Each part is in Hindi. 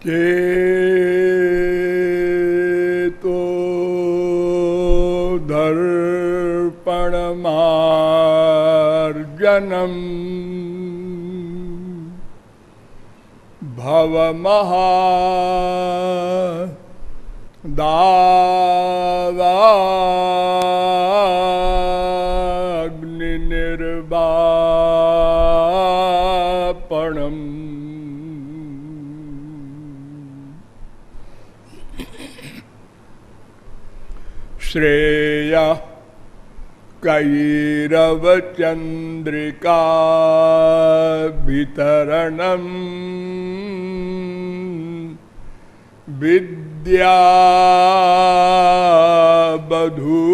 चेतो दर्पणमार्जनम् भवमहादाग्निर्वापणम् श्रेया कैरवचंद्रिका वितरणम् विद्या बधू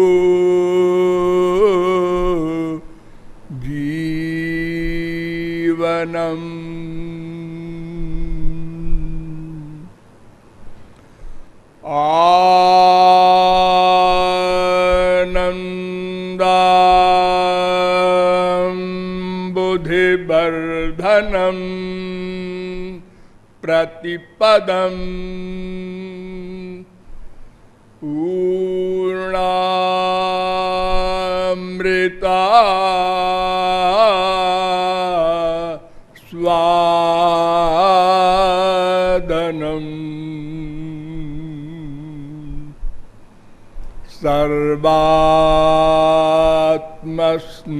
जीवनम् बुद्धिवर्धनम् प्रतिपदम् पूर्णामृता स्वादनम्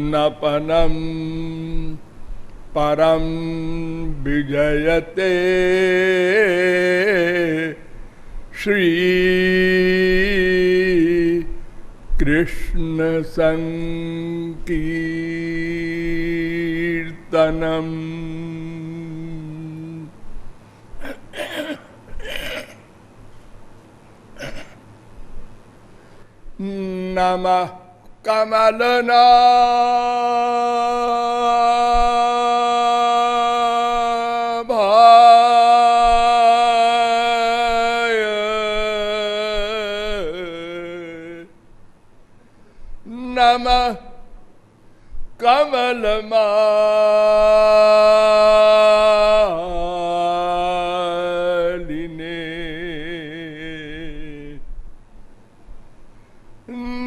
सर्वात्मस्नपनम् परम विजयते श्री कृष्ण संकीर्तनम्। नमः कमलनाभाय नमः कमलमालिने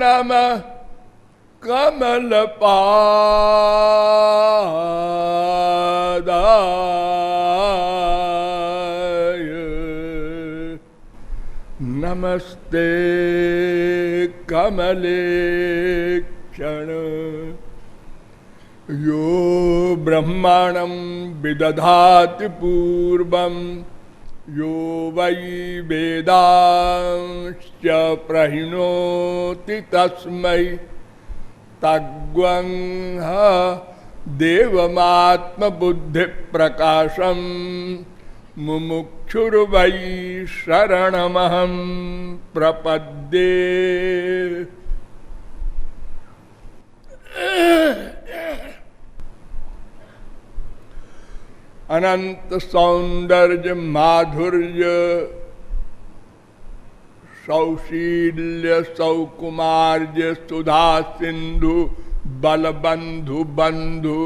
नमः कमलपादाय नमस्ते कमलेक्षण यो ब्रह्माणं विदधाति पूर्वं यो वै वेदांश्च प्रहिणोति तस्मै तग्वंह देवमात्मबुद्धिप्रकाशं मुमुक्षुर्वै शरणमहं प्रपद्ये। अनंत सौंदर्य माधुर्य सौशील्य सौकुमार्य सुधा सिंधु बलबंधु बंधु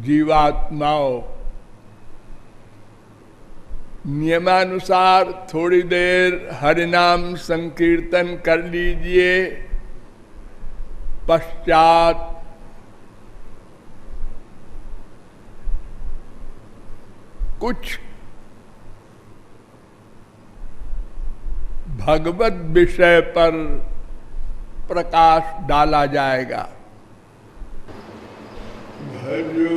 जीवात्माओं, नियमानुसार थोड़ी देर हरिनाम संकीर्तन कर लीजिए। पश्चात कुछ भगवत विषय पर प्रकाश डाला जाएगा। भजो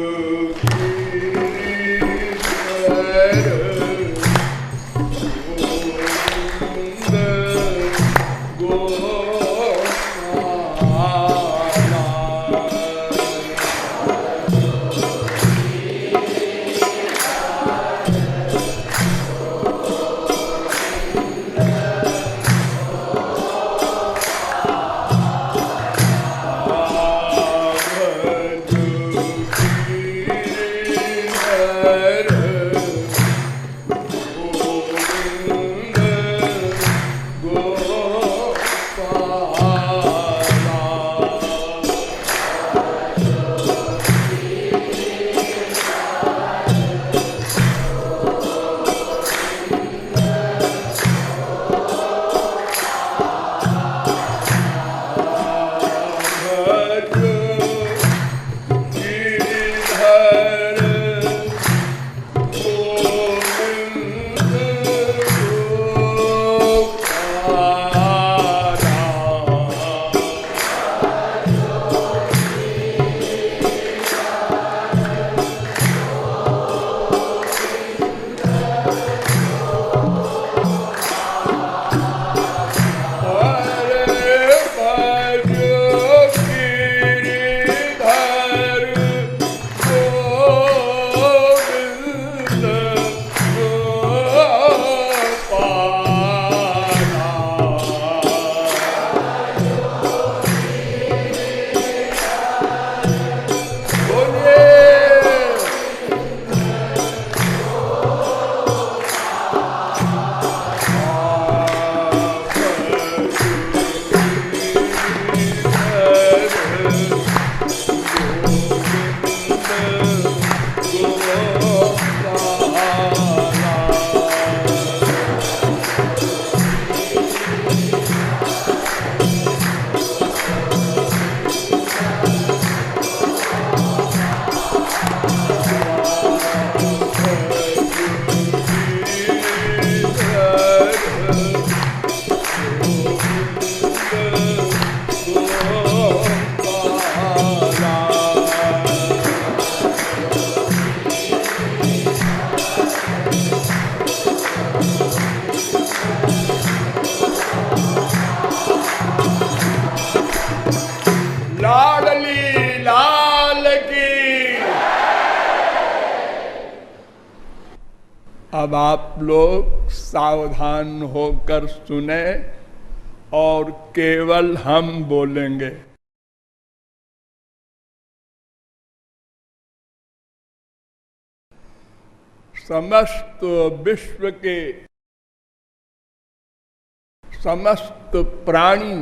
अब आप लोग सावधान होकर सुने और केवल हम बोलेंगे। समस्त विश्व के समस्त प्राणी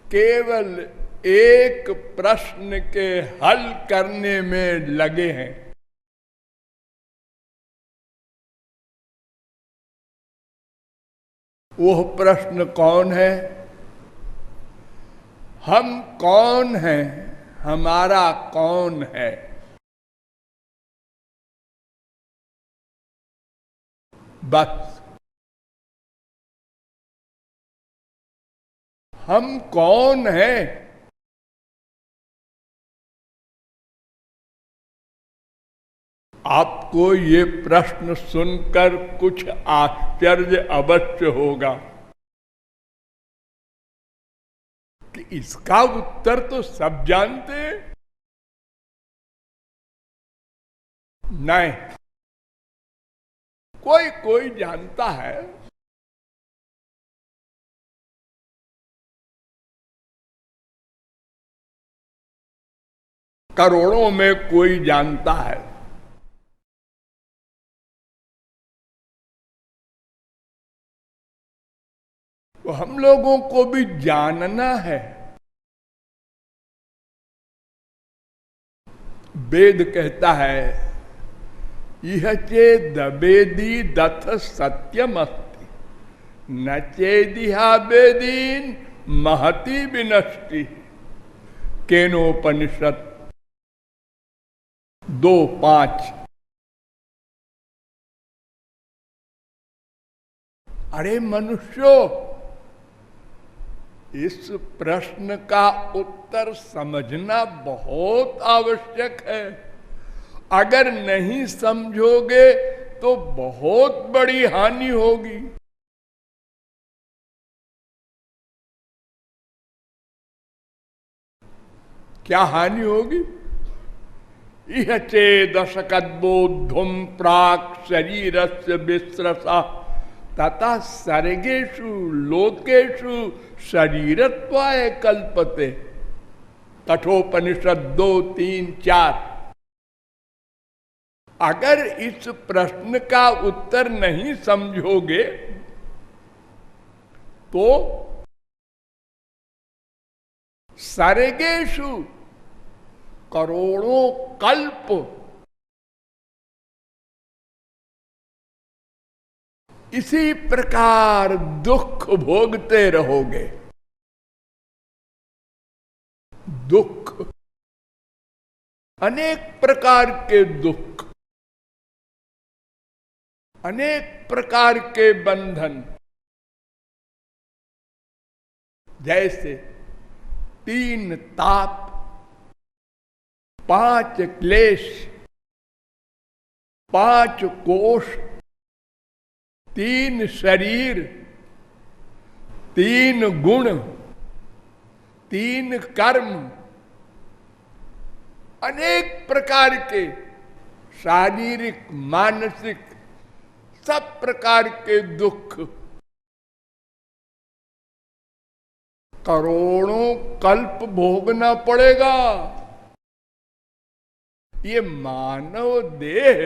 केवल एक प्रश्न के हल करने में लगे हैं। वह प्रश्न कौन है? हम कौन हैं? हमारा कौन है? बस हम कौन हैं? आपको ये प्रश्न सुनकर कुछ आश्चर्य अवश्य होगा कि इसका उत्तर तो सब जानते हैं। नहीं, कोई कोई जानता है। करोड़ों में कोई जानता है। तो हम लोगों को भी जानना है। वेद कहता है यह चेदवेदी दथ सत्यम अस्ति न चेदिहा वेदीन महति विनष्टि। केनोपनिषद 2:5। अरे मनुष्यों, इस प्रश्न का उत्तर समझना बहुत आवश्यक है। अगर नहीं समझोगे तो बहुत बड़ी हानि होगी। क्या हानि होगी? यह चेदशकद्बोद्धुम प्राक शरीरस्य विस्रसा तथा सर्गेषु लोकेषु शरीरत्वाय कल्पते। कठोपनिषद 2:3-4। अगर इस प्रश्न का उत्तर नहीं समझोगे तो सर्गेषु करोड़ों कल्प इसी प्रकार दुख भोगते रहोगे। दुख, अनेक प्रकार के दुख, अनेक प्रकार के बंधन। जैसे 3 ताप, 5 क्लेश, 5 कोष, 3 शरीर, 3 गुण, 3 कर्म, अनेक प्रकार के शारीरिक मानसिक सब प्रकार के दुख करोड़ों कल्प भोगना पड़ेगा। ये मानव देह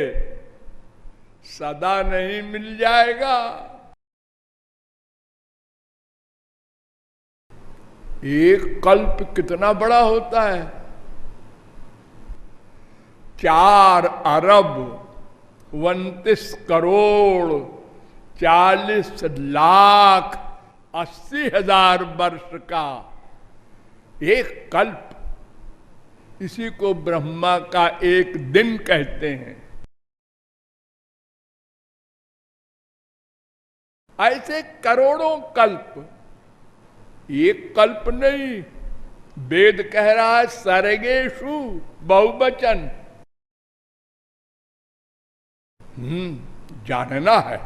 सदा नहीं मिल जाएगा। एक कल्प कितना बड़ा होता है? 4 अरब 29 करोड़ 40 लाख 80 हजार वर्ष का एक कल्प। इसी को ब्रह्मा का एक दिन कहते हैं। ऐसे करोड़ों कल्प, एक कल्प नहीं। वेद कह रहा है सर्गेषु, बहुवचन। जानना है।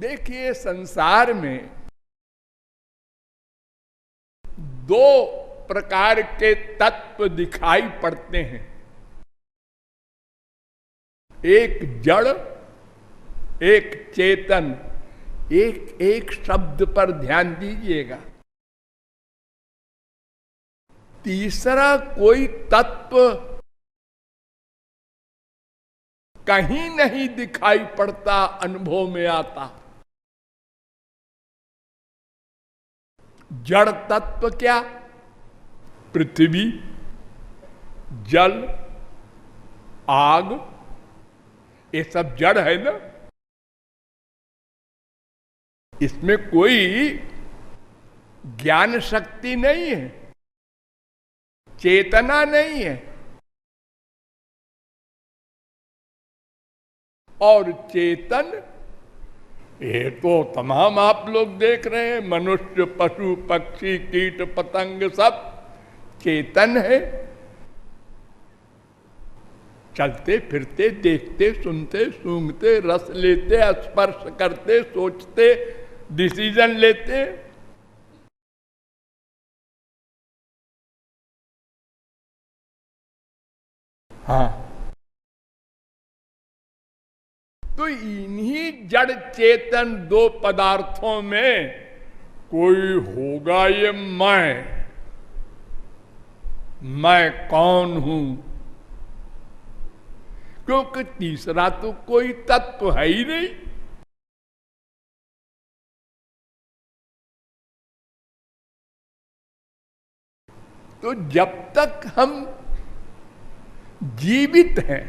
देखिए, संसार में 2 प्रकार के तत्व दिखाई पड़ते हैं। एक जड़, एक चेतन। एक एक शब्द पर ध्यान दीजिएगा। तीसरा कोई तत्व कहीं नहीं दिखाई पड़ता, अनुभव में आता। जड़ तत्व क्या? पृथ्वी, जल, आग, ये सब जड़ है ना। इसमें कोई ज्ञान शक्ति नहीं है, चेतना नहीं है। और चेतन, ये तो तमाम आप लोग देख रहे हैं, मनुष्य, पशु, पक्षी, कीट, पतंग सब चेतन है। चलते फिरते, देखते, सुनते, सूंघते, रस लेते, स्पर्श करते, सोचते, डिसीजन लेते। हाँ, तो इन्हीं जड़ चेतन दो पदार्थों में कोई होगा ये मैं कौन हूं? क्योंकि तीसरा तो कोई तत्व है ही नहीं। तो जब तक हम जीवित हैं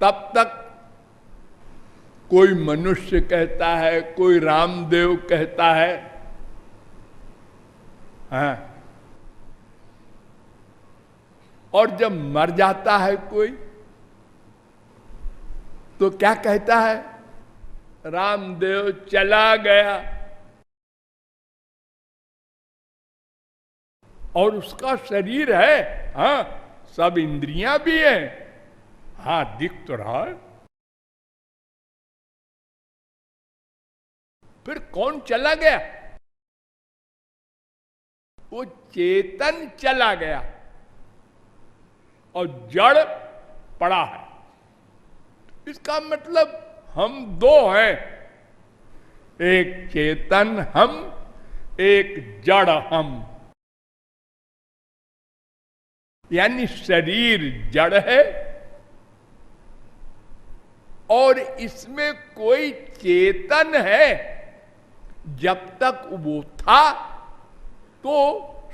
तब तक कोई मनुष्य कहता है, कोई रामदेव कहता है, हाँ। और जब मर जाता है कोई तो क्या कहता है? रामदेव चला गया। और उसका शरीर है, हाँ, सब इंद्रियां भी हैं, हाँ, दिख तो रहा है। फिर कौन चला गया? वो चेतन चला गया और जड़ पड़ा है। इसका मतलब हम दो हैं, एक चेतन हम, एक जड़ हम। यानी शरीर जड़ है और इसमें कोई चेतन है। जब तक वो था तो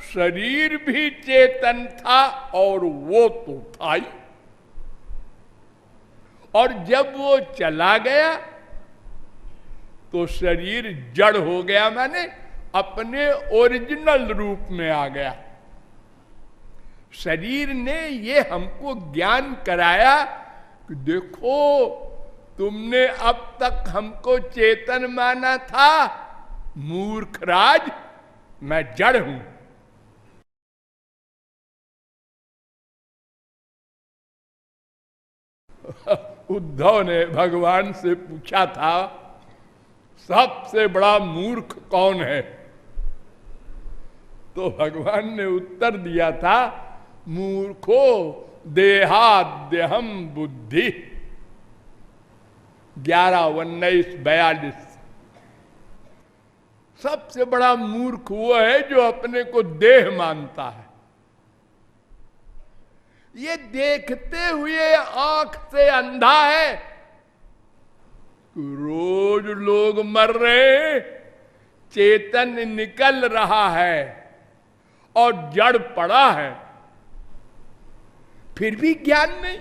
शरीर भी चेतन था और वो तो था ही। और जब वो चला गया तो शरीर जड़ हो गया, माने अपने ओरिजिनल रूप में आ गया। शरीर ने ये हमको ज्ञान कराया कि देखो, तुमने अब तक हमको चेतन माना था, मूर्खराज, मैं जड़ हूं। उद्धव ने भगवान से पूछा था, सबसे बड़ा मूर्ख कौन है? तो भगवान ने उत्तर दिया था, मूर्खो देहाद्यहम बुद्धि। 11:19-42। सबसे बड़ा मूर्ख वो है जो अपने को देह मानता है। ये देखते हुए आंख से अंधा है। रोज लोग मर रहे, चेतन निकल रहा है और जड़ पड़ा है, फिर भी ज्ञान नहीं।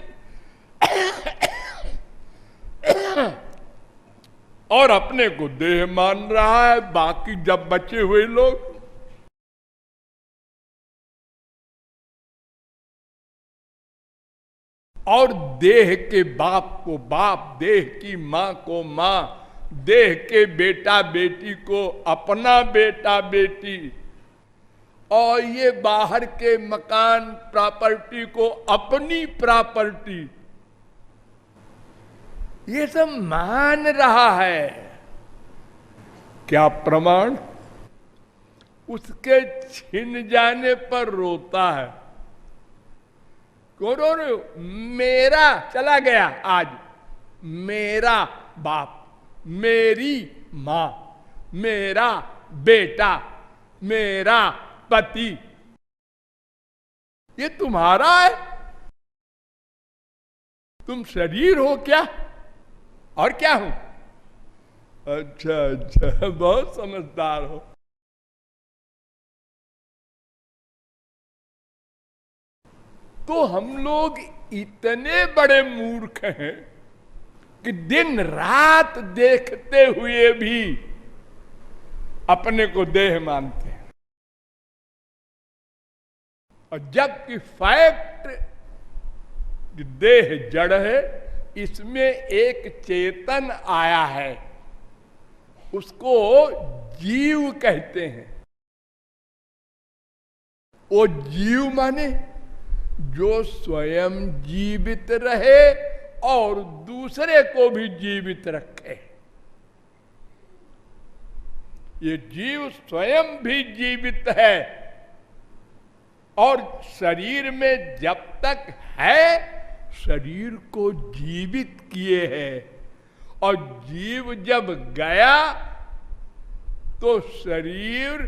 और अपने को देह मान रहा है। बाकी जब बचे हुए लोग, और देह के बाप को बाप, देह की मां को मां, देह के बेटा बेटी को अपना बेटा बेटी, और ये बाहर के मकान प्रॉपर्टी को अपनी प्रॉपर्टी, ये सब मान रहा है। क्या प्रमाण? उसके छिन जाने पर रोता है। क्यों रो रहे हो? मेरा चला गया आज, मेरा बाप, मेरी मां, मेरा बेटा, मेरा पति, ये तुम्हारा है? तुम शरीर हो क्या? और क्या हो? अच्छा अच्छा, बहुत समझदार हो। तो हम लोग इतने बड़े मूर्ख हैं कि दिन रात देखते हुए भी अपने को देह मानते हैं, और जबकि फैक्ट देह जड़ है, इसमें एक चेतन आया है, उसको जीव कहते हैं। वो जीव माने जो स्वयं जीवित रहे और दूसरे को भी जीवित रखे। ये जीव स्वयं भी जीवित है और शरीर में जब तक है शरीर को जीवित किए है, और जीव जब गया तो शरीर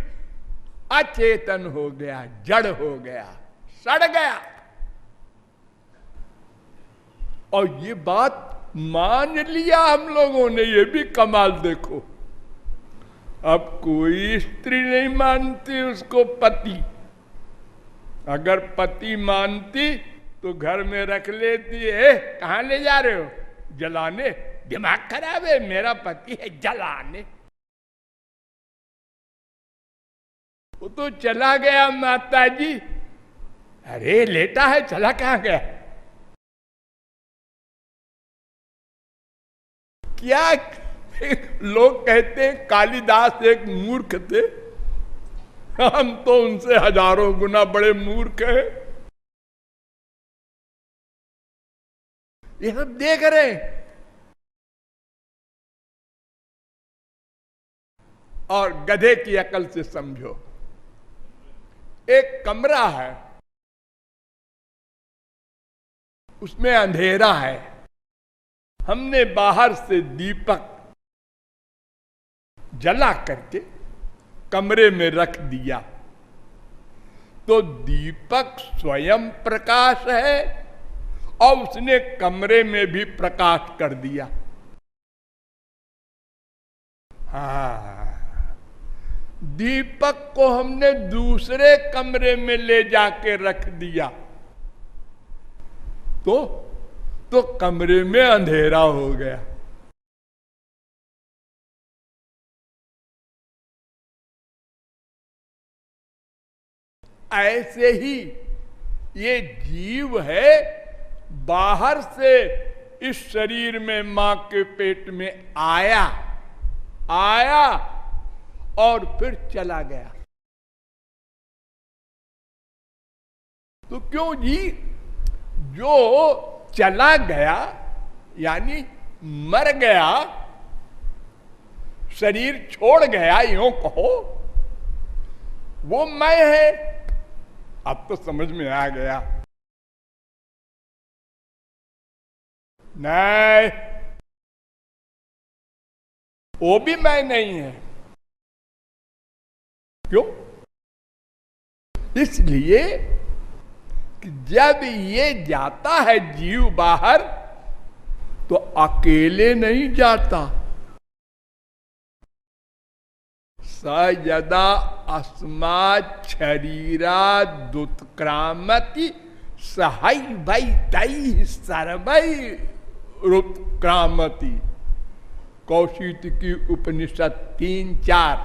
अचेतन हो गया, जड़ हो गया, सड़ गया। और ये बात मान लिया हम लोगों ने, ये भी कमाल देखो। अब कोई स्त्री नहीं मानती उसको पति, अगर पति मानती तो घर में रख लेती है। कहां ले जा रहे हो? जलाने? दिमाग खराब है, मेरा पति है जलाने। वो तो चला गया माता जी। अरे लेटा है, चला कहां गया? क्या लोग कहते हैं कालिदास एक मूर्ख थे, हम तो उनसे हजारों गुना बड़े मूर्ख हैं। ये सब देख रहे हैं। और गधे की अकल से समझो, एक कमरा है, उसमें अंधेरा है, हमने बाहर से दीपक जला करके कमरे में रख दिया, तो दीपक स्वयं प्रकाश है और उसने कमरे में भी प्रकाश कर दिया। हाँ, दीपक को हमने दूसरे कमरे में ले जाके रख दिया तो कमरे में अंधेरा हो गया। ऐसे ही ये जीव है, बाहर से इस शरीर में मां के पेट में आया और फिर चला गया। तो क्यों जी? जो चला गया यानी मर गया, शरीर छोड़ गया, यूं कहो, वो मैं है। अब तो समझ में आ गया। नहीं, वो भी मैं नहीं है। क्यों? इसलिए कि जब ये जाता है जीव बाहर, तो अकेले नहीं जाता। स यदा अस्मात् शरीरात् उत्क्रामति सहै वै तैः सर्वै उत्क्रामति। कौशिकी उपनिषद 3-4।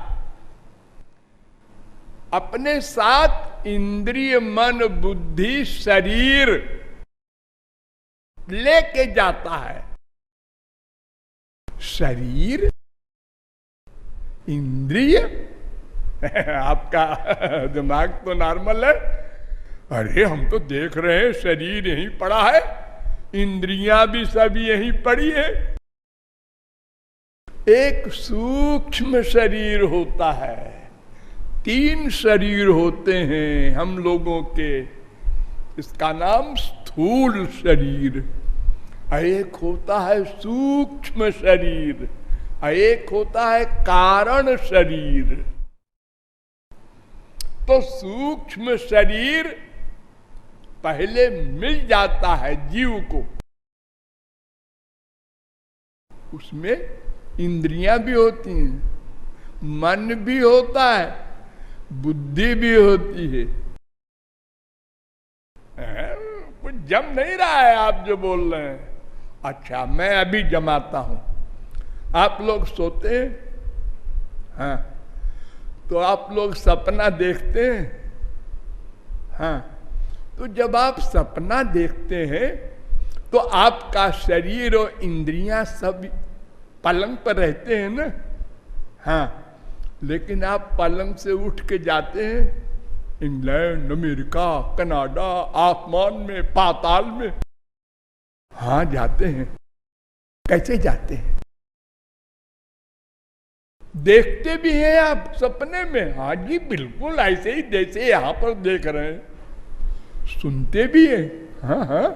अपने साथ इंद्रिय, मन, बुद्धि, शरीर लेके जाता है। शरीर, इंद्रिय आपका दिमाग तो नॉर्मल है। अरे हम तो देख रहे हैं शरीर यहीं पड़ा है, इंद्रियां भी सब यहीं पड़ी है। एक सूक्ष्म शरीर होता है, 3 शरीर होते हैं हम लोगों के। इसका नाम स्थूल शरीर, एक होता है सूक्ष्म शरीर, एक होता है कारण शरीर। तो सूक्ष्म शरीर पहले मिल जाता है जीव को, उसमें इंद्रियां भी होती हैं, मन भी होता है, बुद्धि भी होती है। कुछ जम नहीं रहा है आप जो बोल रहे हैं। अच्छा, मैं अभी जमाता हूं। आप लोग सोते हैं, हाँ, तो आप लोग सपना देखते हैं, हाँ, तो जब आप सपना देखते हैं तो आपका शरीर और इंद्रियां सब पलंग पर रहते हैं ना, हाँ, लेकिन आप पलंग से उठ के जाते हैं इंग्लैंड, अमेरिका, कनाडा, आसमान में, पाताल में, हाँ जाते हैं। कैसे जाते हैं? देखते भी हैं आप सपने में? हाँ जी, बिल्कुल ऐसे ही जैसे यहां पर देख रहे हैं। सुनते भी हैं, हाँ हाँ,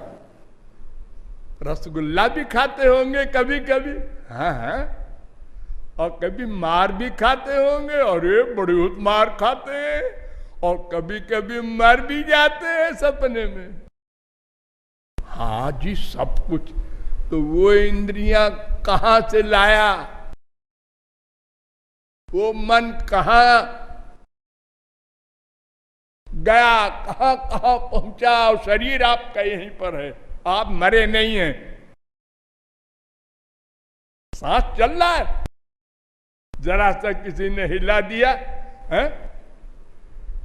रसगुल्ला भी खाते होंगे कभी कभी, हाँ हाँ, और कभी मार भी खाते होंगे, अरे बहुत मार खाते हैं, और कभी कभी मर भी जाते हैं सपने में। हाँ जी, सब कुछ। तो वो इंद्रियां कहां से लाया, वो मन कहां गया, कहां कहां पहुंचा, और शरीर आपका यहीं पर है, आप मरे नहीं हैं। सांस चल रहा है, जरा सा किसी ने हिला दिया है,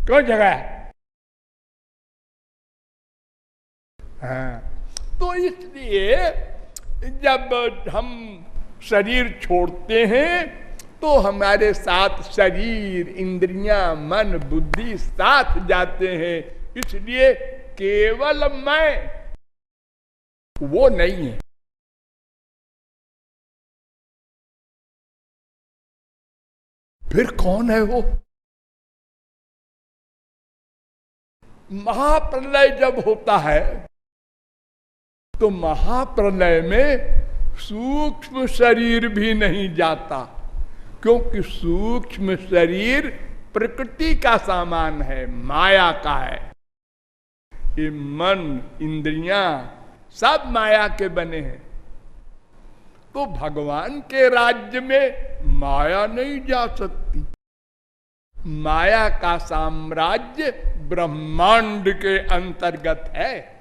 क्यों जगाया? हाँ, तो इसलिए जब हम शरीर छोड़ते हैं तो हमारे साथ शरीर, इंद्रियां, मन, बुद्धि साथ जाते हैं। इसलिए केवल मैं वो नहीं है। फिर कौन है वो? महाप्रलय जब होता है तो महाप्रलय में सूक्ष्म शरीर भी नहीं जाता, क्योंकि सूक्ष्म शरीर प्रकृति का सामान है, माया का है। ये मन, इंद्रियां सब माया के बने हैं। तो भगवान के राज्य में माया नहीं जा सकती। माया का साम्राज्य ब्रह्मांड के अंतर्गत है।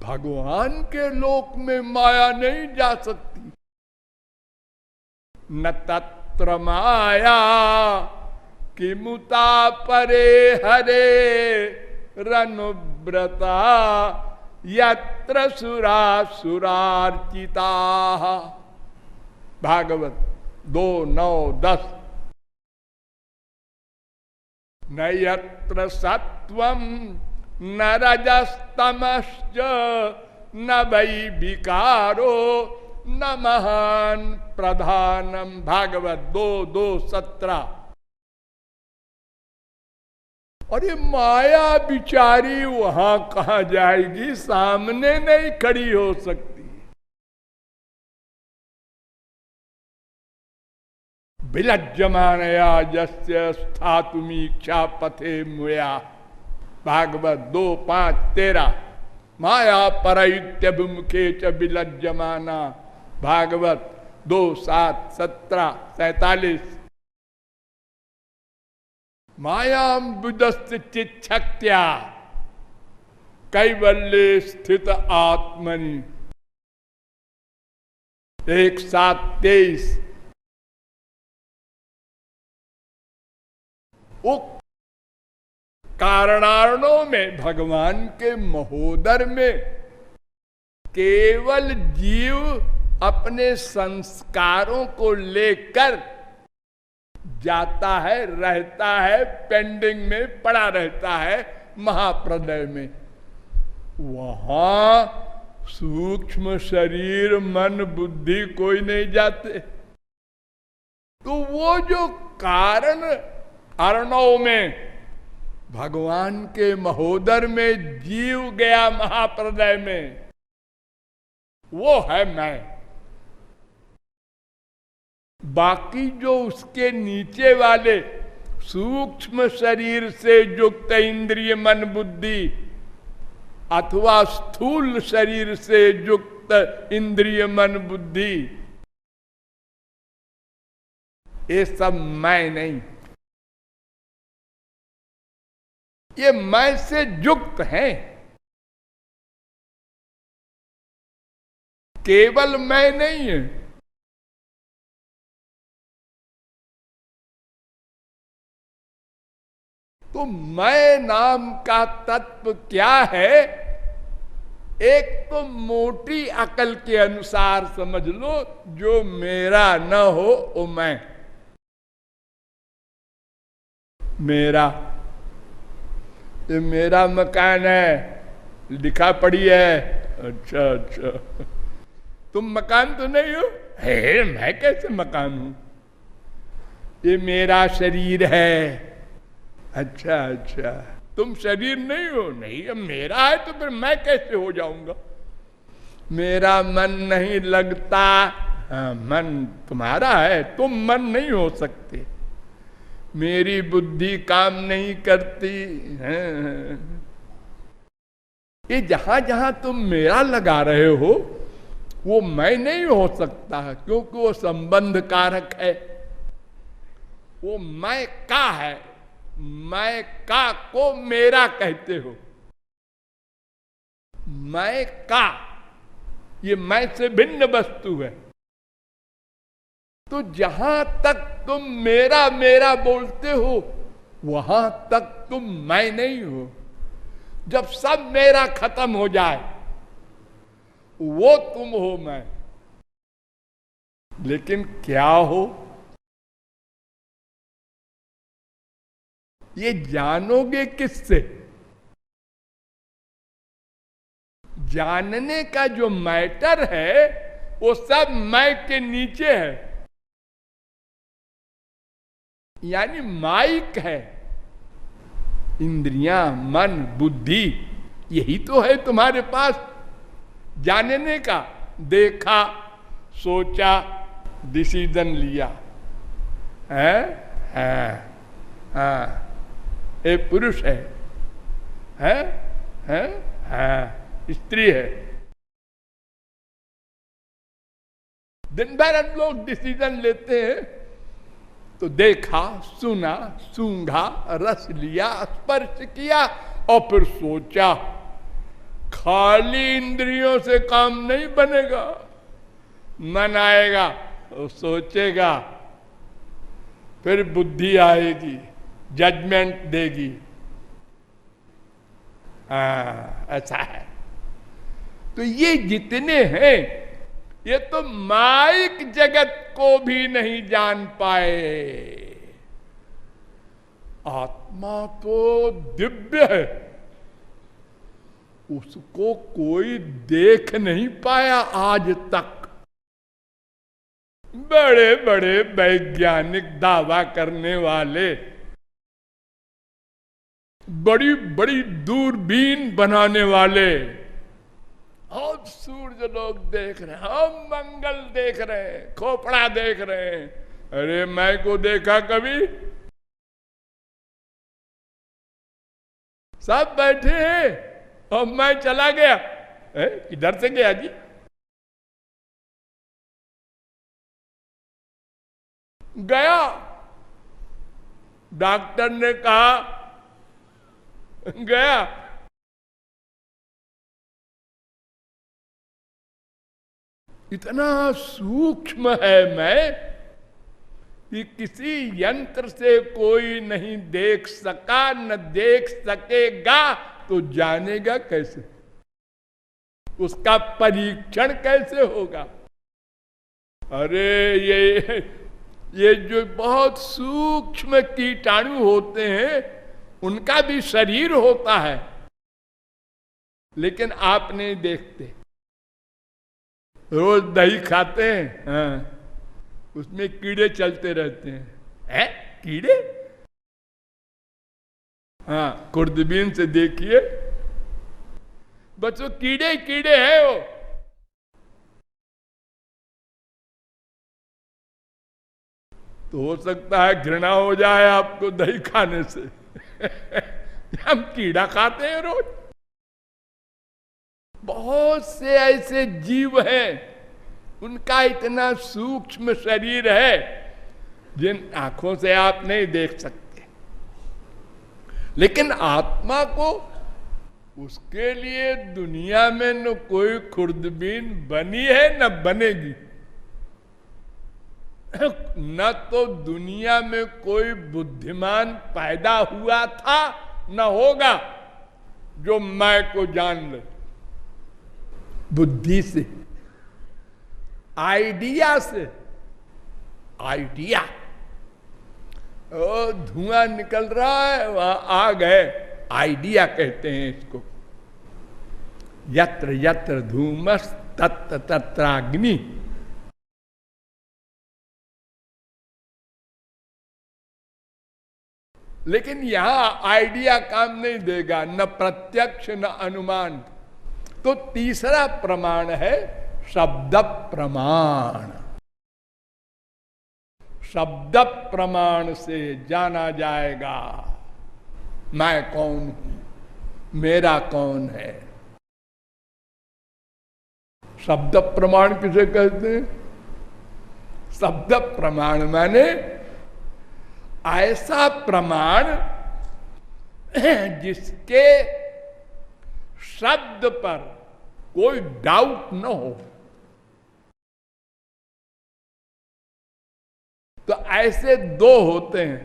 भगवान के लोक में माया नहीं जा सकती। न तत्र माया किमुता परे हरे रनुव्रता यत्र सुरा सुरार्चिता। भागवत 2:9-10। न यत्र सत्वं न रजस्तमश्च न वै विकारो न महान प्रधानम। भागवत 2:17। और ये माया बिचारी वहां कहां जाएगी, सामने नहीं खड़ी हो सकती। विलज्जमानया यस्य स्थातुमीक्षा पथे मुया। भागवत 2:5-13। माया परैत्यभिमुखे च विलज्जमाना। भागवत 2:7-17-47। मायां बुदस्त चिच्छक्त्या कैवल्ये स्थित आत्मनि। 1:7-23। वो कारणार्णों में, भगवान के महोदर में केवल जीव अपने संस्कारों को लेकर जाता है, रहता है, पेंडिंग में पड़ा रहता है। महाप्रलय में वहां सूक्ष्म शरीर, मन, बुद्धि कोई नहीं जाते। तो वो जो कारण अर्णव में, भगवान के महोदर में जीव गया महाप्रलय में, वो है मैं। बाकी जो उसके नीचे वाले सूक्ष्म शरीर से युक्त इंद्रिय मन बुद्धि अथवा स्थूल शरीर से युक्त इंद्रिय मन बुद्धि, ये सब मैं नहीं, ये मैं से युक्त है। केवल मैं नहीं है। तो मैं नाम का तत्व क्या है? एक तो मोटी अकल के अनुसार समझ लो, जो मेरा न हो वो मैं। मेरा, ये मेरा मकान है, लिखा पड़ी है। अच्छा अच्छा, तुम मकान तो नहीं हो? है, मैं कैसे मकान हूं? ये मेरा शरीर है। अच्छा अच्छा, तुम शरीर नहीं हो? नहीं, अब मेरा है तो फिर मैं कैसे हो जाऊंगा? मेरा मन नहीं लगता। हाँ, मन तुम्हारा है, तुम मन नहीं हो सकते। मेरी बुद्धि काम नहीं करती है। ये जहां जहां तुम मेरा लगा रहे हो, वो मैं नहीं हो सकता, क्योंकि वो संबंध कारक है। वो मैं का है। मैं का को मेरा कहते हो। मैं का, ये मैं से भिन्न वस्तु है। तो जहां तक तुम मेरा मेरा बोलते हो, वहां तक तुम मैं नहीं हो। जब सब मेरा खत्म हो जाए, वो तुम हो मैं। लेकिन क्या हो, ये जानोगे किससे? जानने का जो मैटर है, वो सब मैं के नीचे है, यानी माइक है। इंद्रियां, मन, बुद्धि, यही तो है तुम्हारे पास जानने का। देखा, सोचा, डिसीजन लिया है। हाँ, ये पुरुष है, स्त्री है। दिन भर हम लोग डिसीजन लेते हैं, तो देखा, सुना, सूंघा, रस लिया, स्पर्श किया और फिर सोचा। खाली इंद्रियों से काम नहीं बनेगा। मन आएगा तो सोचेगा, फिर बुद्धि आएगी, जजमेंट देगी। ऐसा है। तो ये जितने हैं, ये तो माइक जगत को भी नहीं जान पाए। आत्मा तो दिव्य है, उसको कोई देख नहीं पाया आज तक। बड़े बड़े वैज्ञानिक दावा करने वाले, बड़ी बड़ी दूरबीन बनाने वाले, हम सूर्य लोग देख रहे हैं, हम मंगल देख रहे हैं, खोपड़ा देख रहे हैं। अरे मैं को देखा कभी? सब बैठे हैं और मैं चला गया। किधर से गया जी? गया, डॉक्टर ने कहा गया। इतना सूक्ष्म है मैं कि किसी यंत्र से कोई नहीं देख सका, न देख सकेगा, तो जानेगा कैसे? उसका परीक्षण कैसे होगा? अरे ये जो बहुत सूक्ष्म कीटाणु होते हैं, उनका भी शरीर होता है, लेकिन आप नहीं देखते। रोज दही खाते हैं, उसमें कीड़े चलते रहते हैं। कीड़े? हाँ, खुर्दबीन से देखिए बच्चों, कीड़े कीड़े हैं वो। तो हो सकता है घृणा हो जाए आपको दही खाने से। हम कीड़ा खाते हैं रोज। बहुत से ऐसे जीव हैं, उनका इतना सूक्ष्म शरीर है जिन आंखों से आप नहीं देख सकते, लेकिन आत्मा को, उसके लिए दुनिया में न कोई खुर्दबीन बनी है न बनेगी, न तो दुनिया में कोई बुद्धिमान पैदा हुआ था न होगा जो मैं को जान ले बुद्धि से, आइडिया से। आइडिया, ओ धुआं निकल रहा है, वहां आग है, आइडिया कहते हैं इसको। यत्र यत्र धूमस तत्र तत्राग्नि। लेकिन यहां आइडिया काम नहीं देगा, न प्रत्यक्ष न अनुमान। तो तीसरा प्रमाण है शब्द प्रमाण। शब्द प्रमाण से जाना जाएगा मैं कौन हूं, मेरा कौन है। शब्द प्रमाण किसे कहते हैं? शब्द प्रमाण माने ऐसा प्रमाण जिसके शब्द पर कोई डाउट न हो। तो ऐसे दो होते हैं,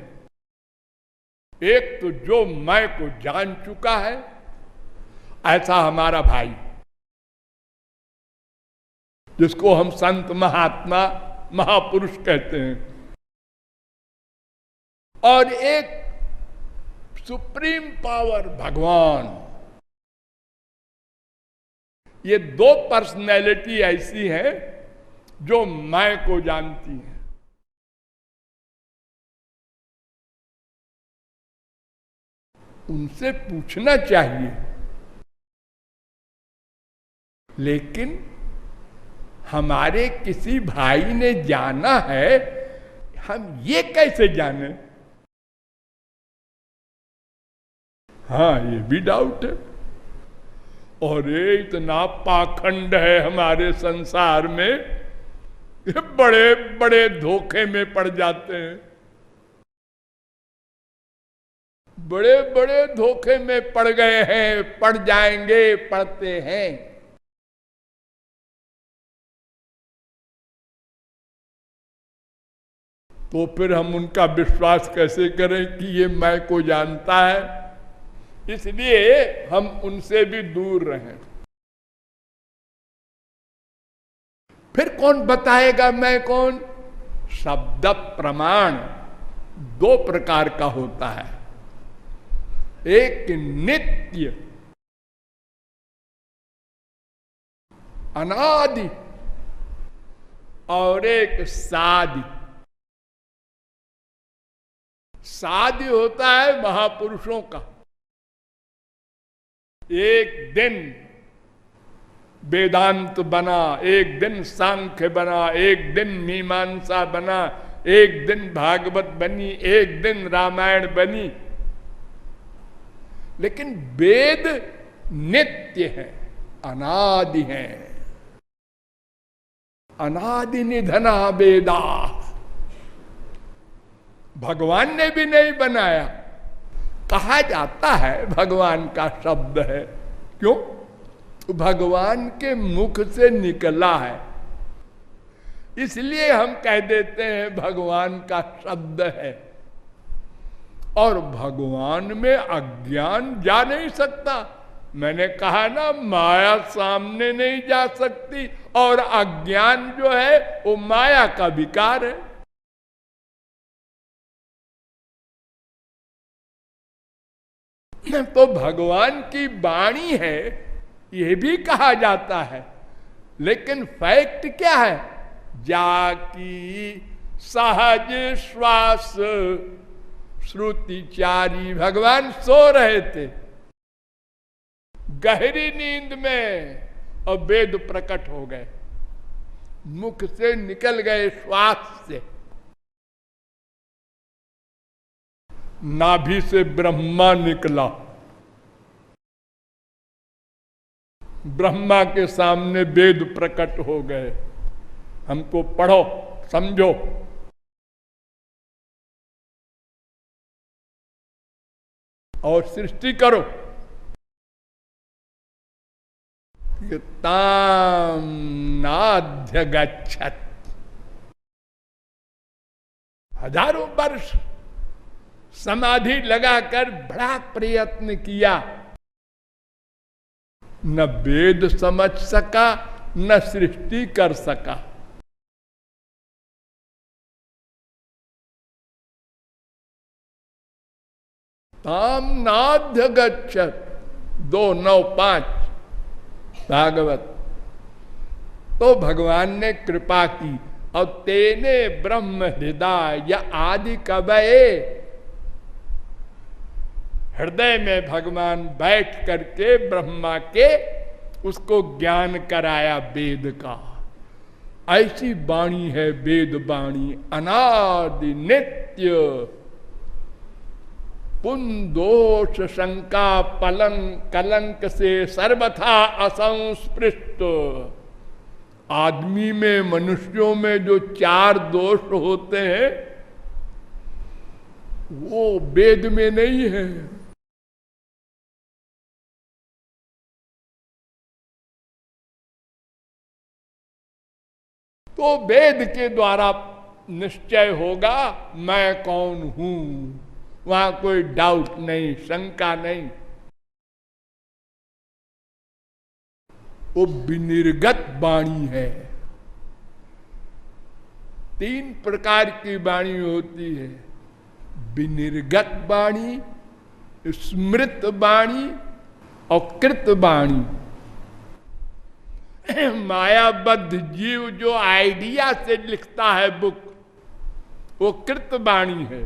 एक तो जो मैं को जान चुका है, ऐसा हमारा भाई जिसको हम संत महात्मा महापुरुष कहते हैं, और एक सुप्रीम पावर भगवान। ये दो पर्सनैलिटी ऐसी है जो मैं को जानती है। उनसे पूछना चाहिए, लेकिन हमारे किसी भाई ने जाना है, हम ये कैसे जाने? हाँ, ये भी डाउट है। और ये इतना पाखंड है हमारे संसार में, ये बड़े बड़े धोखे में पड़ जाते हैं, बड़े बड़े धोखे में पड़ गए हैं, पड़ जाएंगे, पड़ते हैं। तो फिर हम उनका विश्वास कैसे करें कि ये मैं को जानता है? इसलिए हम उनसे भी दूर रहें। फिर कौन बताएगा मैं कौन? शब्द प्रमाण दो प्रकार का होता है, एक नित्य अनादि और एक सादि। सादि होता है महापुरुषों का। एक दिन वेदांत बना, एक दिन सांख्य बना, एक दिन मीमांसा बना, एक दिन भागवत बनी, एक दिन रामायण बनी। लेकिन वेद नित्य है, अनादि है। अनादि निधना वेदा। भगवान ने भी नहीं बनाया, कहा जाता है भगवान का शब्द है। क्यों? भगवान के मुख से निकला है, इसलिए हम कह देते हैं भगवान का शब्द है। और भगवान में अज्ञान जा नहीं सकता। मैंने कहा ना, माया सामने नहीं जा सकती, और अज्ञान जो है वो माया का विकार है। तो भगवान की वाणी है यह भी कहा जाता है, लेकिन फैक्ट क्या है? जाकी सहज श्वास श्रुतिचारी। भगवान सो रहे थे गहरी नींद में और वेद प्रकट हो गए, मुख से निकल गए श्वास से। नाभि से ब्रह्मा निकला, ब्रह्मा के सामने वेद प्रकट हो गए। हमको पढ़ो, समझो। और सृष्टि करो। ताम नाध्य गच्छत। हजारों वर्ष समाधि लगाकर बड़ा प्रयत्न किया, न वेद समझ सका, न सृष्टि कर सका। ताम नाध्य गच्छत 2:9-5 भागवत। तो भगवान ने कृपा की और तेने ब्रह्म हृदय आदि कवये, हृदय में भगवान बैठ करके ब्रह्मा के उसको ज्ञान कराया वेद का। ऐसी वाणी है वेद वाणी, अनादि नित्य, पुंदोष शंका कलंक से सर्वथा असंस्पृष्ट। आदमी में, मनुष्यों में जो 4 दोष होते हैं वो वेद में नहीं है। तो वेद के द्वारा निश्चय होगा मैं कौन हूं, वहां कोई डाउट नहीं, शंका नहीं। वो विनिर्गत वाणी है। 3 प्रकार की वाणी होती है, विनिर्गत वाणी, स्मृत वाणी और कृत वाणी। मायाबद्ध जीव जो आइडिया से लिखता है बुक, वो कृत वाणी है।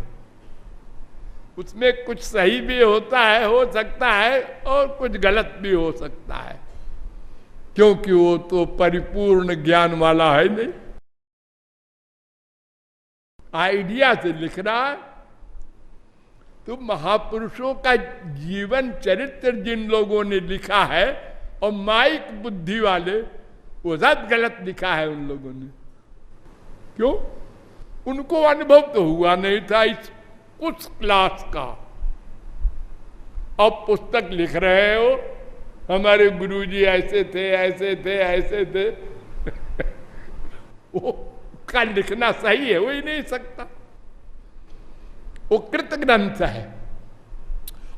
उसमें कुछ सही भी होता है, हो सकता है, और कुछ गलत भी हो सकता है, क्योंकि वो तो परिपूर्ण ज्ञान वाला है नहीं। आइडिया से लिख रहा है। तो महापुरुषों का जीवन चरित्र जिन लोगों ने लिखा है और माइक बुद्धि वाले, वो सब गलत लिखा है उन लोगों ने। क्यों? उनको अनुभव तो हुआ नहीं था इस उस क्लास का। अब पुस्तक लिख रहे हो, हमारे गुरुजी ऐसे थे, ऐसे थे, ऐसे थे। वो का लिखना सही है, हो ही नहीं सकता। वो कृत ग्रंथ है।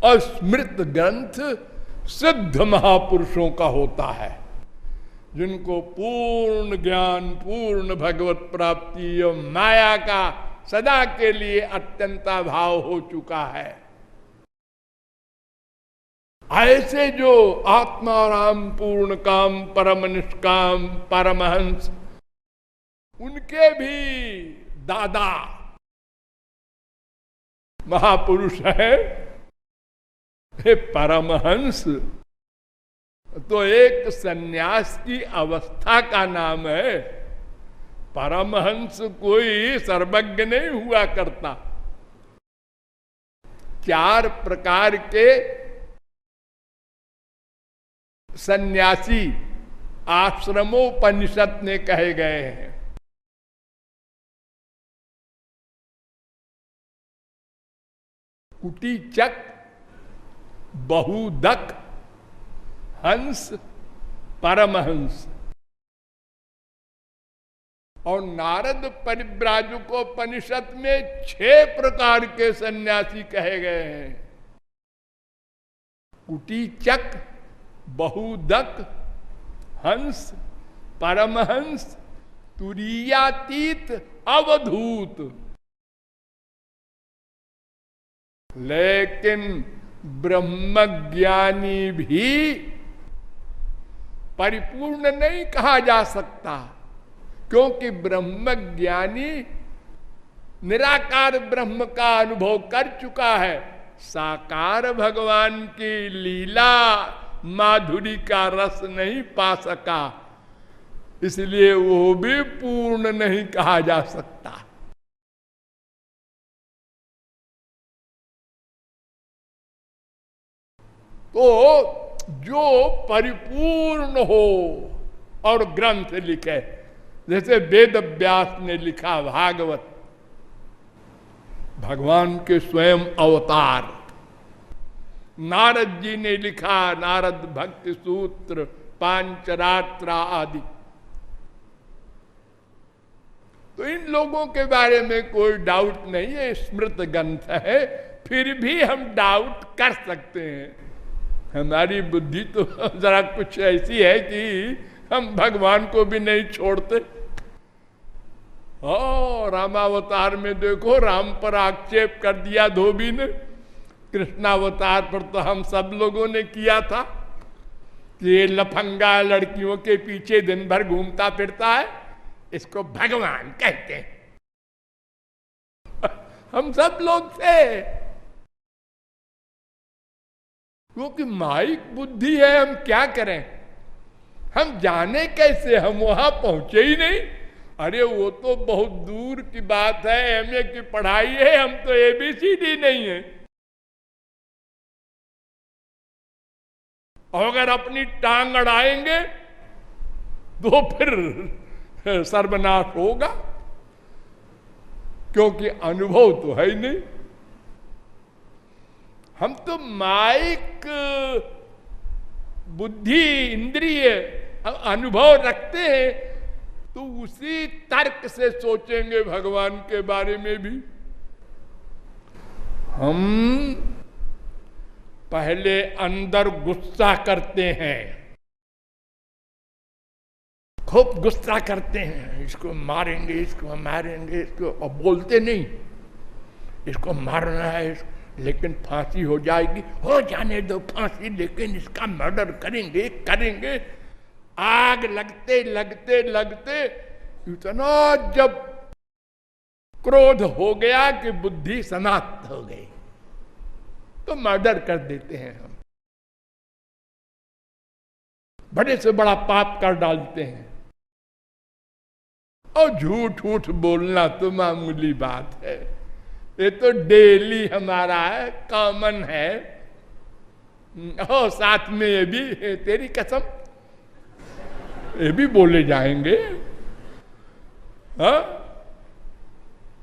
और स्मृत ग्रंथ सिद्ध महापुरुषों का होता है, जिनको पूर्ण ज्ञान, पूर्ण भगवत प्राप्ति और माया का सदा के लिए अत्यंता भाव हो चुका है। ऐसे जो आत्माराम पूर्ण काम परम निष्काम परमहंस, उनके भी दादा महापुरुष है परमहंस। तो एक सन्यास की अवस्था का नाम है। परमहंस कोई सर्वज्ञ नहीं हुआ करता। 4 प्रकार के सन्यासी आश्रमोपनिषद में कहे गए हैं। कुटीचक, बहुदक, हंस, परमहंस। और नारद परिव्राजकोपनिषद में 6 प्रकार के सन्यासी कहे गए हैं। कुटीचक, बहुदक, हंस, परमहंस, तुरीयातीत, अवधूत। लेकिन ब्रह्मज्ञानी भी परिपूर्ण नहीं कहा जा सकता, क्योंकि ब्रह्मज्ञानी निराकार ब्रह्म का अनुभव कर चुका है, साकार भगवान की लीला माधुरी का रस नहीं पा सका, इसलिए वो भी पूर्ण नहीं कहा जा सकता। तो जो परिपूर्ण हो और ग्रंथ लिखे, जैसे वेद व्यास ने लिखा भागवत, भगवान के स्वयं अवतार, नारद जी ने लिखा नारद भक्ति सूत्र, पांचरात्रा आदि। तो इन लोगों के बारे में कोई डाउट नहीं है, स्मृत ग्रंथ है, फिर भी हम डाउट कर सकते हैं। हमारी बुद्धि तो जरा कुछ ऐसी है कि हम भगवान को भी नहीं छोड़ते। रामावतार में देखो, राम पर आक्षेप कर दिया धोबी ने, कृष्णावतार पर तो हम सब लोगों ने किया था कि ये लफंगा लड़कियों के पीछे दिन भर घूमता फिरता है, इसको भगवान कहते हैं। हम सब लोग थे, क्योंकि माइक बुद्धि है, हम क्या करें, हम जाने कैसे, हम वहां पहुंचे ही नहीं। अरे वो तो बहुत दूर की बात है, एमए की पढ़ाई है, हम तो एबीसीडी नहीं है। और अगर अपनी टांग अड़ाएंगे तो फिर सर्वनाश होगा, क्योंकि अनुभव तो है ही नहीं। हम तो माइक बुद्धि इंद्रिय अनुभव रखते हैं, तो उसी तर्क से सोचेंगे भगवान के बारे में भी। हम पहले अंदर गुस्सा करते हैं, खूब गुस्सा करते हैं, इसको मारेंगे, इसको मारेंगे, इसको, और बोलते नहीं इसको मारना है, लेकिन फांसी हो जाएगी, हो जाने दो फांसी, लेकिन इसका मर्डर करेंगे करेंगे। आग लगते लगते लगते इतना जब क्रोध हो गया कि बुद्धि समाप्त हो गई, तो मर्डर कर देते हैं हम, बड़े से बड़ा पाप कर डालते हैं। और झूठ झूठ बोलना तो मामूली बात है, ये तो डेली हमारा है, कॉमन है। और साथ में ये भी, तेरी कसम, ये भी बोले जाएंगे। हाँ,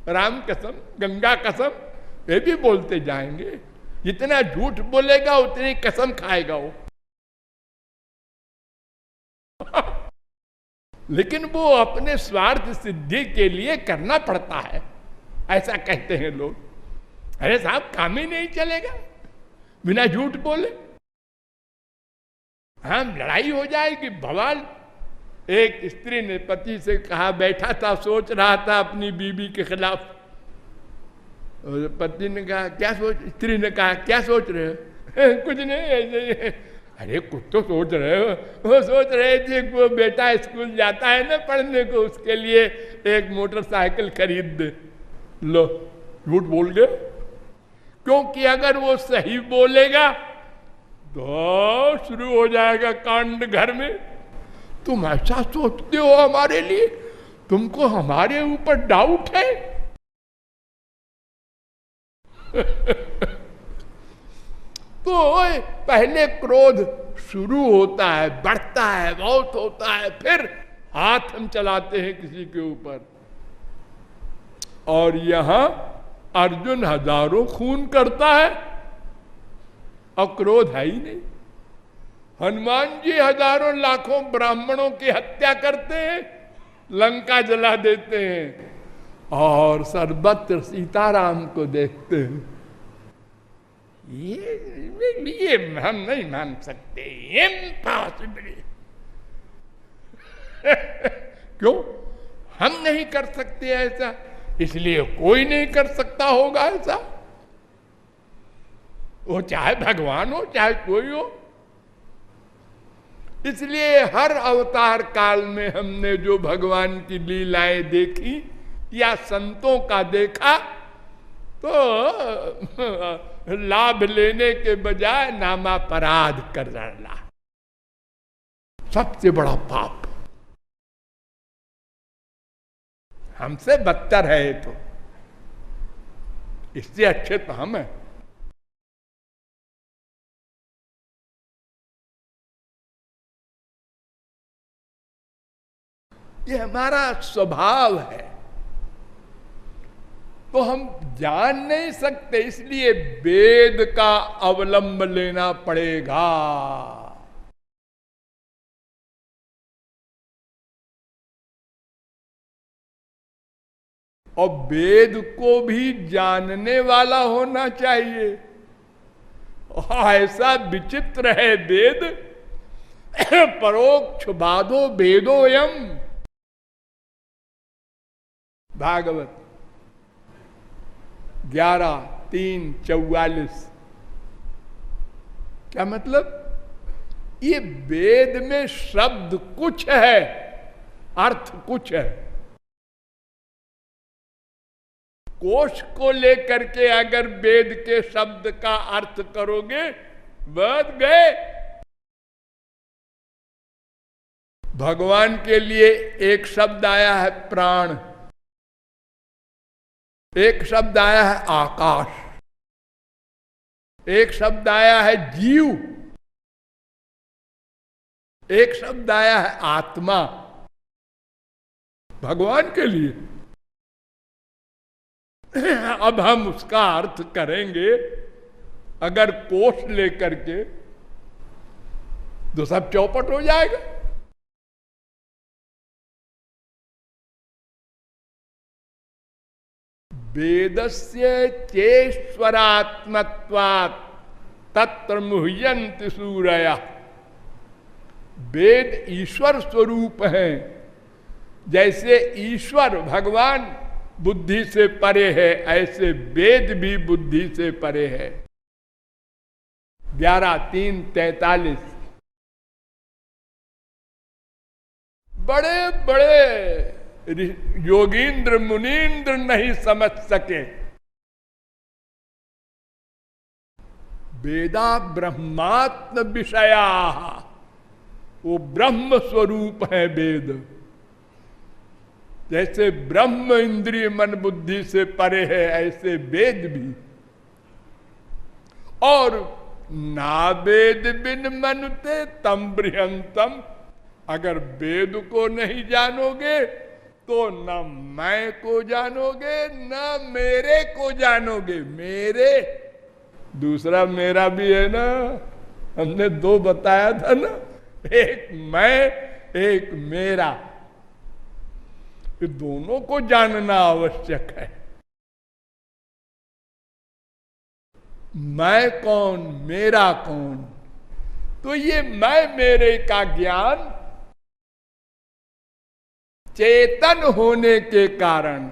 राम कसम, गंगा कसम, ये भी बोलते जाएंगे। जितना झूठ बोलेगा उतनी कसम खाएगा वो। लेकिन वो अपने स्वार्थ सिद्धि के लिए करना पड़ता है, ऐसा कहते हैं लोग। अरे साहब, काम ही नहीं चलेगा बिना झूठ बोले, हम लड़ाई हो जाएगी, बवाल। एक स्त्री ने पति से कहा, बैठा था सोच रहा था अपनी बीवी के खिलाफ, और पति ने कहा क्या सोच, स्त्री ने कहा क्या सोच रहे हो? कुछ नहीं, ऐसे। अरे कुछ तो सोच रहे हो? वो सोच रहे थे वो बेटा स्कूल जाता है ना पढ़ने को, उसके लिए एक मोटरसाइकिल खरीद दे। लो, झूठ बोल गए, क्योंकि अगर वो सही बोलेगा तो शुरू हो जाएगा कांड घर में। तुम ऐसा सोचते हो हमारे लिए, तुमको हमारे ऊपर डाउट है? तो पहले क्रोध शुरू होता है, बढ़ता है, बहुत होता है, फिर हाथ हम चलाते हैं किसी के ऊपर। और यहां अर्जुन हजारों खून करता है और क्रोध है ही नहीं। हनुमान जी हजारों लाखों ब्राह्मणों की हत्या करते हैं, लंका जला देते हैं, और सर्वत्र सीताराम को देखते हैं। ये हम नहीं मान सकते, इम्पॉसिबल। क्यों? हम नहीं कर सकते ऐसा, इसलिए कोई नहीं कर सकता होगा ऐसा, वो चाहे भगवान हो चाहे कोई हो। इसलिए हर अवतार काल में हमने जो भगवान की लीलाएं देखी, या संतों का देखा तो लाभ लेने के बजाय नामापराध कर डाला। सबसे बड़ा पाप, हमसे बदतर है ये तो, इससे अच्छे तो हम हैं। ये हमारा स्वभाव है, तो हम जान नहीं सकते, इसलिए वेद का अवलंब लेना पड़ेगा। और वेद को भी जानने वाला होना चाहिए। ऐसा विचित्र है वेद, परोक्ष बाधो वेदोयम, भागवत 11:3-44। क्या मतलब? ये वेद में शब्द कुछ है, अर्थ कुछ है। कोश को लेकर के अगर वेद के शब्द का अर्थ करोगे, बच गए। भगवान के लिए एक शब्द आया है प्राण, एक शब्द आया है आकाश, एक शब्द आया है जीव, एक शब्द आया है आत्मा। भगवान के लिए अब हम उसका अर्थ करेंगे अगर कोश लेकर के, तो सब चौपट हो जाएगा। वेदस्य चेश्वरात्मत्वात् तत्र मुह्यन्ति सूरया। वेद ईश्वर स्वरूप हैं, जैसे ईश्वर भगवान बुद्धि से परे है, ऐसे वेद भी बुद्धि से परे है। 11:3-43। बड़े बड़े योगींद्र मुनींद्र नहीं समझ सके। वेदा ब्रह्मात्म विषया, वो ब्रह्म स्वरूप है वेद। जैसे ब्रह्म इंद्रिय मन बुद्धि से परे है, ऐसे वेद भी। और ना वेद बिन मनते तम बृहंतम, अगर वेद को नहीं जानोगे तो न मैं को जानोगे न मेरे को जानोगे। मेरे, दूसरा मेरा भी है ना, हमने दो बताया था ना, एक मैं एक मेरा। ये दोनों को जानना आवश्यक है। मैं कौन, मेरा कौन? तो ये मैं मेरे का ज्ञान चेतन होने के कारण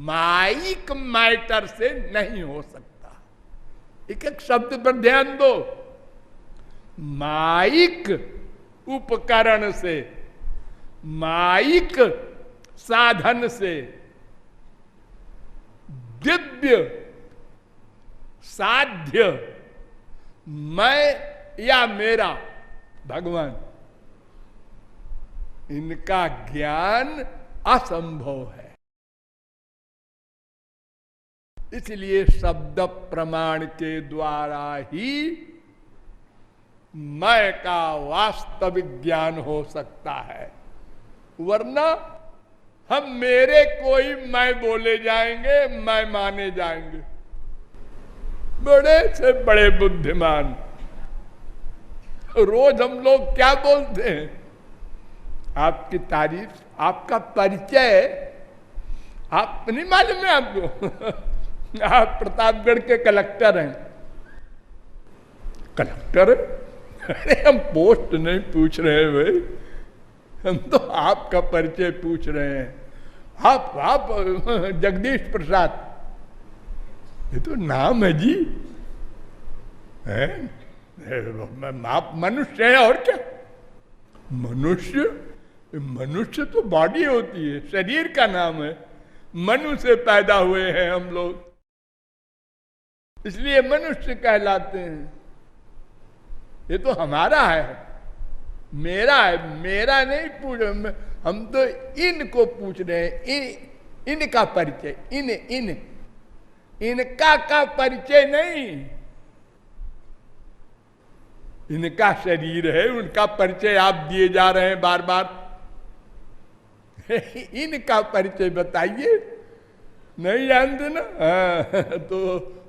माइक मैटर से नहीं हो सकता। एक एक शब्द पर ध्यान दो। माइक उपकरण से, माइक साधन से, दिव्य साध्य मैं या मेरा भगवान, इनका ज्ञान असंभव है। इसलिए शब्द प्रमाण के द्वारा ही मैं का वास्तविक ज्ञान हो सकता है, वरना हम मेरे कोई मैं बोले जाएंगे, मैं माने जाएंगे। बड़े से बड़े बुद्धिमान रोज हम लोग क्या बोलते हैं? आपकी तारीफ, आपका परिचय, आप नहीं मालूम है आपको? आप प्रतापगढ़ के कलेक्टर हैं। कलेक्टर? अरे हम पोस्ट नहीं पूछ रहे हैं भाई, हम तो आपका परिचय पूछ रहे हैं। आप जगदीश प्रसाद, ये तो नाम है जी, है? आप मनुष्य हैं और क्या? मनुष्य, मनुष्य तो बॉडी होती है, शरीर का नाम है। मनु से पैदा हुए हैं हम लोग, इसलिए मनुष्य कहलाते हैं। ये तो हमारा है, मेरा है, मेरा नहीं पूछ, हम तो इनको पूछ रहे हैं, इनका परिचय, इनका का परिचय नहीं। इनका शरीर है, उनका परिचय आप दिए जा रहे हैं बार बार। इनका परिचय बताइए, नहीं जानते ना? तो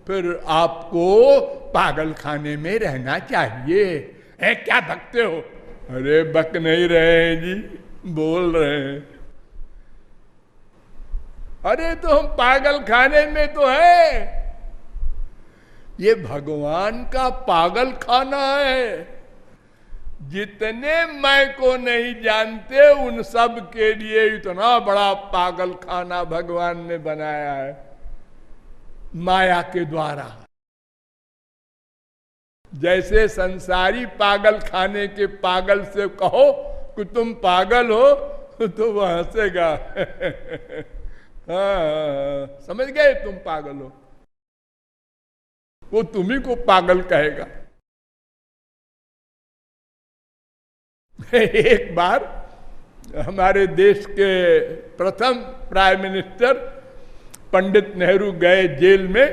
फिर आपको पागल खाने में रहना चाहिए। है क्या बकते हो? अरे बक नहीं रहे हैं जी, बोल रहे हैं। अरे तो हम पागल खाने में तो है, ये भगवान का पागल खाना है। जितने मैं को नहीं जानते उन सब के लिए इतना बड़ा पागल खाना भगवान ने बनाया है माया के द्वारा। जैसे संसारी पागल खाने के पागल से कहो कि तुम पागल हो तो वह हंसेगा। हाँ, समझ गए तुम पागल हो, वो तुम्ही को पागल कहेगा। एक बार हमारे देश के प्रथम प्राइम मिनिस्टर पंडित नेहरू गए जेल में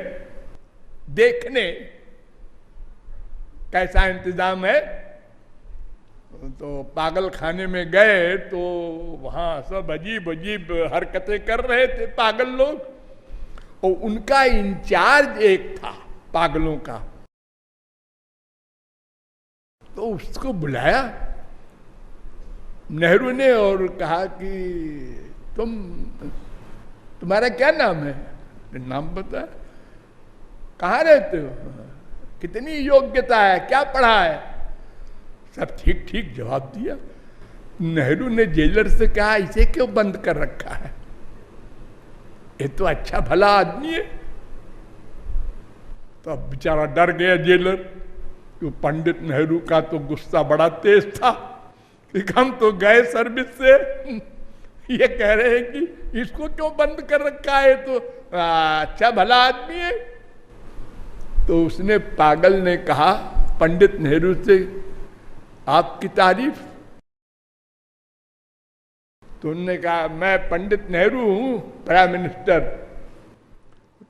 देखने कैसा इंतजाम है। तो पागल खाने में गए तो वहां सब अजीब अजीब हरकतें कर रहे थे पागल लोग, और उनका इंचार्ज एक था पागलों का। तो उसको बुलाया नेहरू ने और कहा कि तुम्हारा क्या नाम है? नाम बता। कहाँ रहते हो? कितनी योग्यता है? क्या पढ़ा है? सब ठीक ठीक जवाब दिया। नेहरू ने जेलर से कहा इसे क्यों बंद कर रखा है? ये तो अच्छा भला आदमी है। तो अब बेचारा डर गया जेलर, तो पंडित नेहरू का तो गुस्सा बड़ा तेज था कि हम तो गए सर्विस से, ये कह रहे हैं कि इसको क्यों बंद कर रखा है, तो अच्छा भला आदमी है। तो उसने पागल ने कहा पंडित नेहरू से, आपकी तारीफ। तो उन्होंने कहा मैं पंडित नेहरू हूं, प्राइम मिनिस्टर।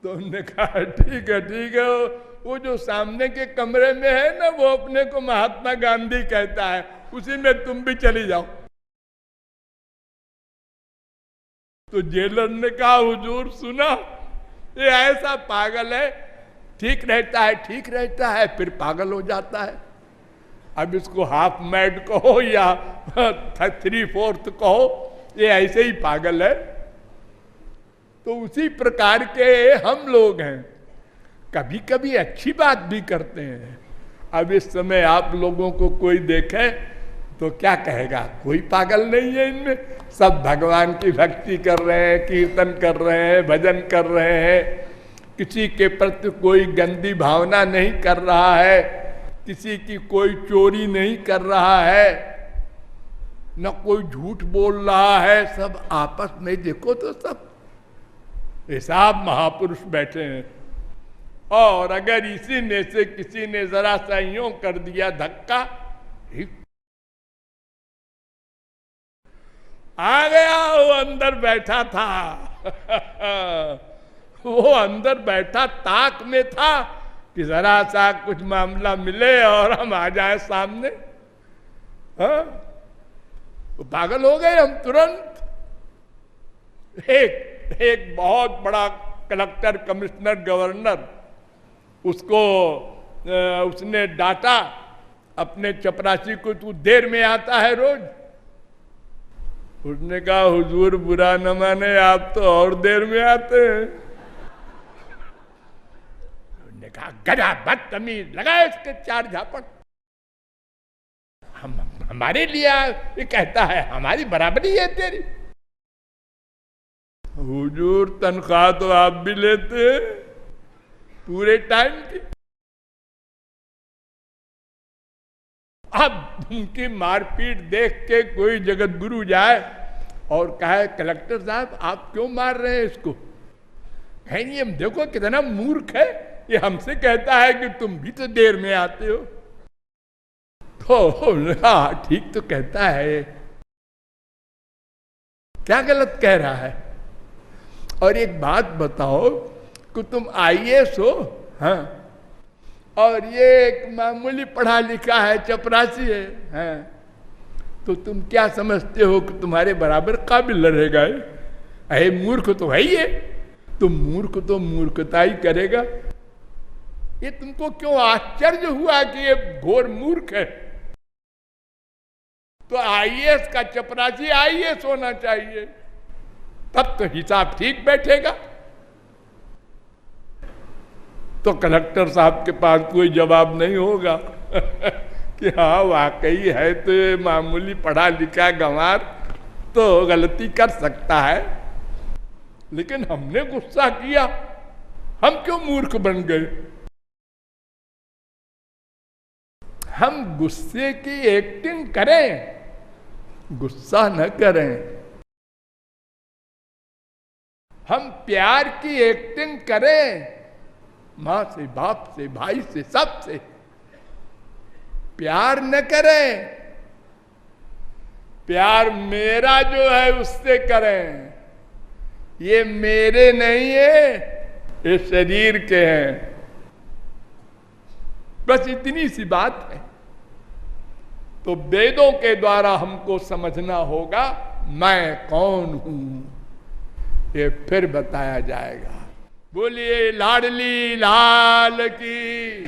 तो उन्होंने कहा ठीक है ठीक है, वो जो सामने के कमरे में है ना, वो अपने को महात्मा गांधी कहता है, उसी में तुम भी चली जाओ। तो जेलर ने कहा हुजूर सुना, ये ऐसा पागल है, ठीक रहता है फिर पागल हो जाता है। अब इसको हाफ मैड कहो या 3/4 कहो, ये ऐसे ही पागल है। तो उसी प्रकार के हम लोग हैं, कभी कभी अच्छी बात भी करते हैं। अब इस समय आप लोगों को कोई देखे तो क्या कहेगा? कोई पागल नहीं है इनमें, सब भगवान की भक्ति कर रहे हैं, कीर्तन कर रहे हैं, भजन कर रहे हैं, किसी के प्रति कोई गंदी भावना नहीं कर रहा है, किसी की कोई चोरी नहीं कर रहा है, न कोई झूठ बोल रहा है। सब आपस में देखो तो सब हिसाब महापुरुष बैठे हैं। और अगर इसी ने से किसी ने जरा सा यूं कर दिया धक्का, आ गया वो अंदर बैठा था। वो अंदर बैठा ताक में था कि जरा सा कुछ मामला मिले और हम आ जाए सामने। हाँ, तो पागल हो गए हम तुरंत। एक बहुत बड़ा कलेक्टर, कमिश्नर, गवर्नर, उसको उसने डांटा अपने चपरासी को, तू देर में आता है रोज। उसने कहा हुजूर बुरा न माने, आप तो और देर में आते हैं। उसने कहा गधा बदतमीज, लगा इसके 4 झापट। हमारे लिए ये कहता है हमारी बराबरी है तेरी। हुजूर तनख्वाह तो आप भी लेते हैं पूरे टाइम की। अब उनकी मारपीट देख के कोई जगत गुरु जाए और कहा कलेक्टर साहब आप क्यों मार रहे हैं इसको? कहेंगे हम देखो कितना मूर्ख है, ये हमसे कहता है कि तुम भी तो देर में आते हो। तो हाँ ठीक तो कहता है, क्या गलत कह रहा है? और एक बात बताओ कि तुम आईएएस हो, हाँ, और ये एक मामूली पढ़ा लिखा है, चपरासी है, हाँ, तो तुम क्या समझते हो कि तुम्हारे बराबर काबिल रहेगा? अरे मूर्ख तो है ही है, तुम मूर्ख तो मूर्खता ही करेगा। ये तुमको क्यों आश्चर्य हुआ कि ये घोर मूर्ख है? तो आईएएस का चपरासी आईएएस होना चाहिए, तब तो हिसाब ठीक बैठेगा। तो कलेक्टर साहब के पास कोई जवाब नहीं होगा कि हाँ वाकई है तो ये मामूली पढ़ा लिखा गंवार तो गलती कर सकता है, लेकिन हमने गुस्सा किया, हम क्यों मूर्ख बन गए? हम गुस्से की एक्टिंग करें, गुस्सा न करें। हम प्यार की एक्टिंग करें, मां से, बाप से, भाई से, सब से। प्यार न करें, प्यार मेरा जो है उससे करें। ये मेरे नहीं है, ये शरीर के हैं। बस इतनी सी बात है। तो वेदों के द्वारा हमको समझना होगा मैं कौन हूं, ये फिर बताया जाएगा। बोलिए लाडली लाल की।